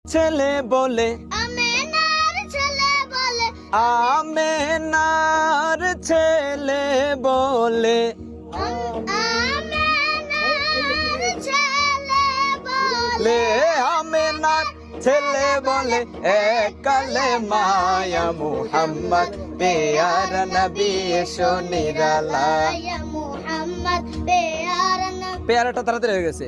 ছেলে বলে আমেনার ছেলে বলে আমেনার ছেলে বলে আমেনার ছেলে বলে লে আমেনার ছেলে বলে এ কালেমায়া মুহাম্মদ পেয়ারা নবী এসো নিরালায় ইয়া মুহাম্মদ পেয়ারা নবী পেয়ারাটা তাড়াতাড়ি হয়ে গেছে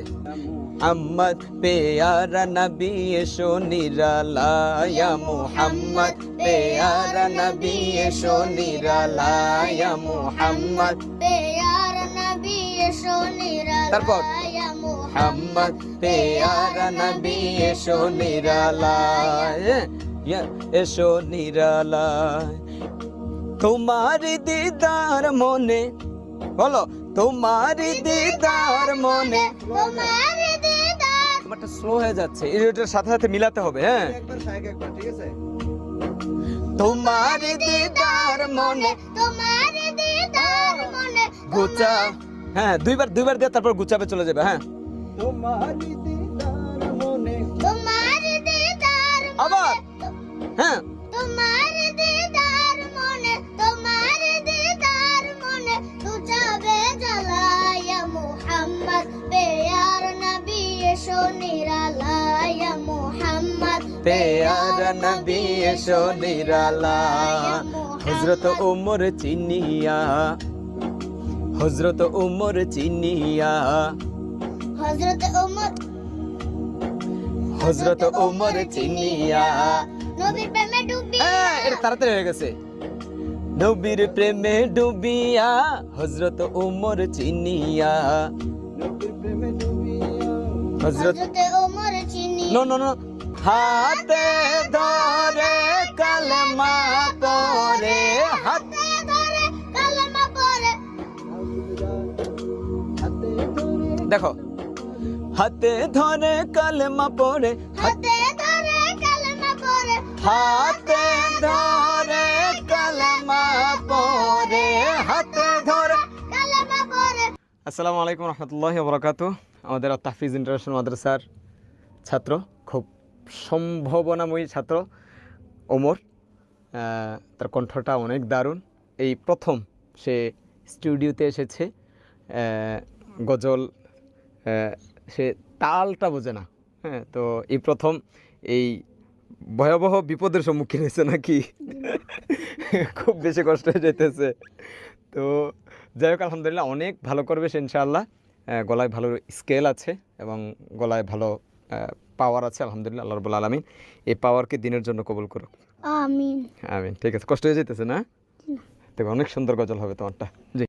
আম্মদ পেয়ারা নবী এসো নিরালায় মুহাম্মদ পেয়ারা নবী এসো নিরালায় মুহাম্মদ পেয়ারা নবী এসো নিরালায় তারপর? ইয়া মুহাম্মদ পেয়ারা নবী এসো নিরালায় এসো নিরালায় তোমার দিদার মনে বলো তোমার দিদার মনে তোমার দিদার আমারটা স্লো হয়ে যাচ্ছে এটার সাথে সাথে মিলাতে হবে হ্যাঁ তোমার দিদার মনে তোমার দিদার মনে গুচা হ্যাঁ দুইবার দিয়ে তারপর গুচাবে চলে যাবে হ্যাঁ তোমার দিদার আবার হ্যাঁ তোমার দিদার মনে তোমার দিদার মনে তু যাবে জ্বালায়া মুহাম্মদ পেয়ার নবী এসো নিরালায় মুহাম্মদ পেয়ারা নবী এসো নিরালায় হযরত ওমর চিনিয়া হযরত ওমর চিনিয়া হযরত ওমর হযরত ওমর চিনিয়া নবীর প্রেমে ডুবিয়া হ্যাঁ এটা তাড়াতাড়ি হয়ে গেছে নবীর প্রেমে ডুবিয়া হযরত ওমর চিনিয়া হযরত হযরত ওমর চিনি নো নো নো হাতে ধরে কালেমা পড়ে হাতে ধরে কালেমা পড়ে দেখো হাতে ধরে কালেমা পড়ে হাতে ধরে কালেমা পড়ে হাতে ধরে কালেমা পড়ে হাতে ধরে কালেমা পড়ে আসসালামু আলাইকুম রহমতুল্লাহি ওয়া বারাকাতুহু আমাদের তাহফিজ ইন্টারন্যাশনাল মাদ্রাসার ছাত্র খুব সম্ভাবনাময়ী ছাত্র ওমর তার কণ্ঠটা অনেক দারুণ এই প্রথম সে স্টুডিওতে এসেছে গজল সে তালটা বোঝে না হ্যাঁ তো এই প্রথম এই ভয়াবহ বিপদের সম্মুখীন হয়েছে নাকি খুব বেশি কষ্ট হয়ে যেতেছে তো যাই হোক আলহামদুলিল্লাহ অনেক ভালো করবে সে ইনশাআল্লাহ গলায় ভালো স্কেল আছে এবং গলায় ভালো পাওয়ার আছে আলহামদুলিল্লাহ আল্লাহ রাব্বুল আলামিন এই পাওয়ারকে দিনের জন্য কবুল করো আমিন আমিন ঠিক আছে কষ্ট হয়ে যেতেছে না দেখো অনেক সুন্দর গজল হবে তোমারটা জি